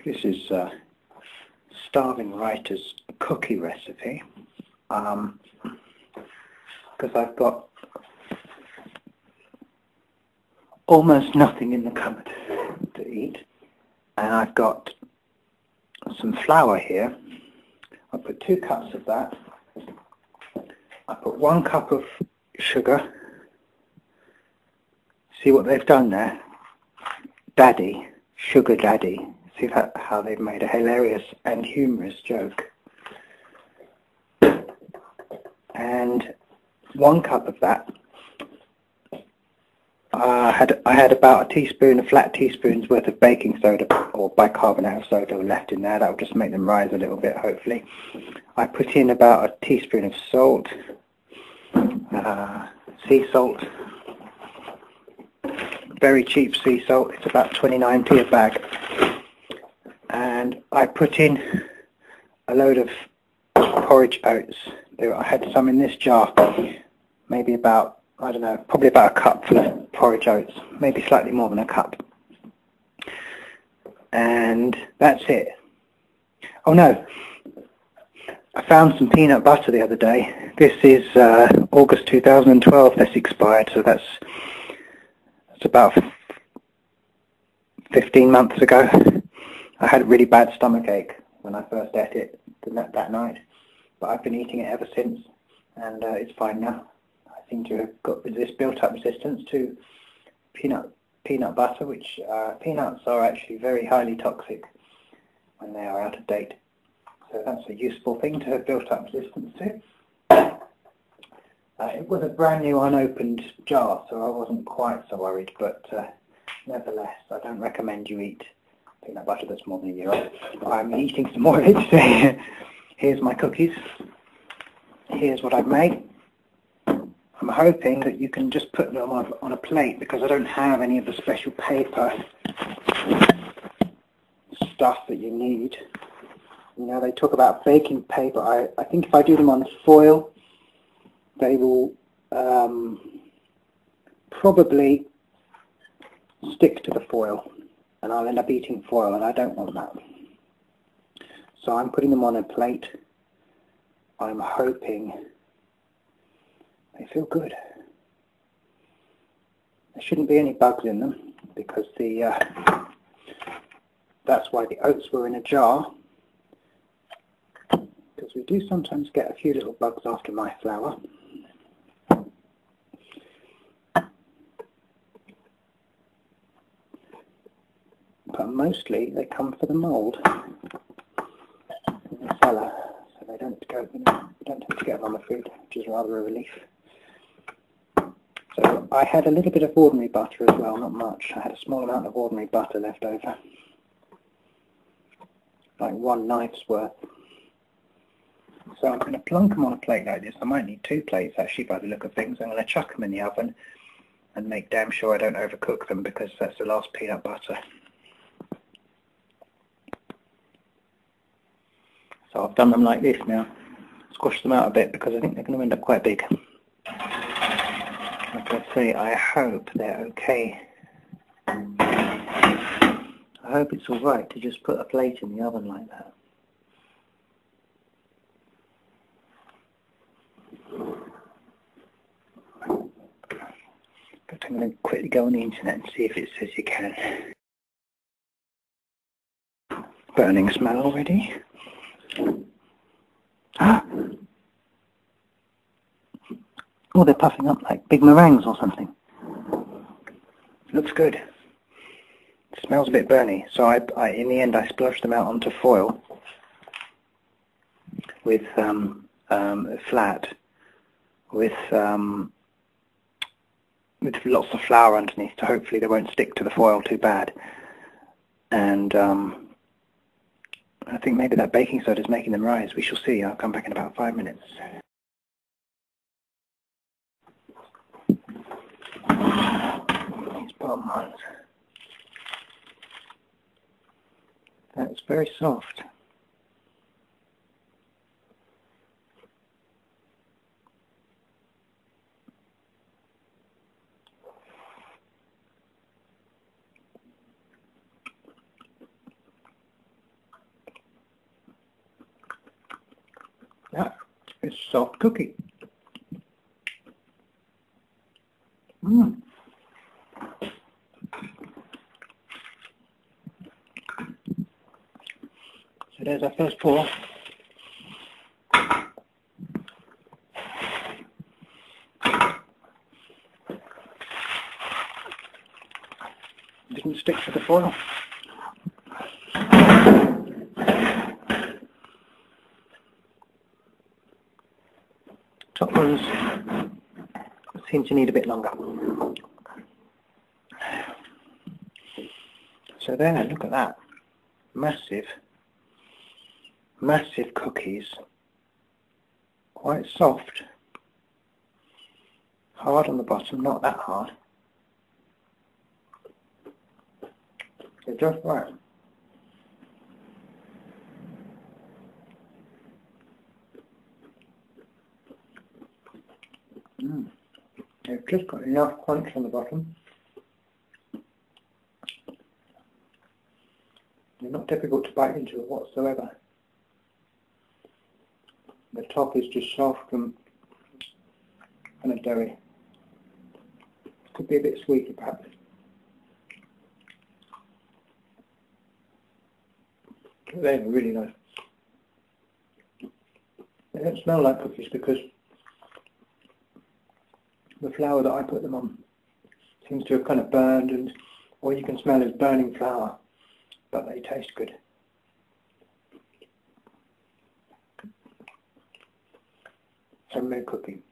This is Starving Writer's cookie recipe, because I've got almost nothing in the cupboard to eat, and I've got some flour here. I put 2 cups of that. I put 1 cup of sugar. See what they've done there? Daddy, Sugar Daddy. See how they've made a hilarious and humorous joke. And 1 cup of that. I had about a flat teaspoon's worth of baking soda or bicarbonate of soda left in there. That will just make them rise a little bit, hopefully. I put in about a teaspoon of salt, sea salt, very cheap sea salt. It's about 29p a bag. And I put in a load of porridge oats. I had some in this jar, maybe about, I don't know, probably about a cup full of porridge oats, maybe slightly more than a cup. And that's it. Oh no, I found some peanut butter the other day. This is August 2012, that's expired, so that's about 15 months ago. I had a really bad stomachache when I first ate it that night, but I've been eating it ever since, and it's fine now. I seem to have got this built-up resistance to peanut butter, which peanuts are actually very highly toxic when they are out of date. So that's a useful thing to have built up resistance to. It was a brand new unopened jar, so I wasn't quite so worried, but nevertheless, I don't recommend you eat peanut butter that's more than a year old. I'm eating some more of it today. Here's my cookies. Here's what I've made. I'm hoping that you can just put them on a plate, because I don't have any of the special paper stuff that you need. You know, they talk about baking paper. I think if I do them on foil, they will probably stick to the foil, and I'll end up eating foil, and I don't want that. So I'm putting them on a plate. I'm hoping they feel good. There shouldn't be any bugs in them, because that's why the oats were in a jar, because we do sometimes get a few little bugs after my flour. But mostly they come for the mould in the cellar, so they don't tend to get on the food, which is rather a relief. So I had a little bit of ordinary butter as well, not much. I had a small amount of ordinary butter left over, like 1 knife's worth. So I'm going to plunk them on a plate like this. I might need 2 plates actually by the look of things. I'm going to chuck them in the oven and make damn sure I don't overcook them, because that's the last peanut butter. So I've done them like this now. Squash them out a bit, because I think they're going to end up quite big. Like I say, I hope they're okay. I hope it's alright to just put a plate in the oven like that. But I'm going to quickly go on the internet and see if it says you can. Burning smell already. Ah! Oh, they're puffing up like big meringues or something. Looks good. It smells a bit burny, so in the end I splashed them out onto foil with flat, with lots of flour underneath, so hopefully they won't stick to the foil too bad. And I think maybe that baking soda is making them rise. We shall see. I'll come back in about 5 minutes. These bottom ones. That's very soft. It's a soft cookie. Mmm. So there's our first pour. Didn't stick to the foil. Top ones seem to need a bit longer. So there, look at that. Massive cookies. Quite soft. Hard on the bottom, not that hard. They're just right. They've just got enough crunch on the bottom. They're not difficult to bite into whatsoever. The top is just soft and kind of doughy. Could be a bit sweeter perhaps. They're really nice. They don't smell like cookies because the flour that I put them on seems to have kind of burned, and all you can smell is burning flour, but they taste good. Homemade cookie.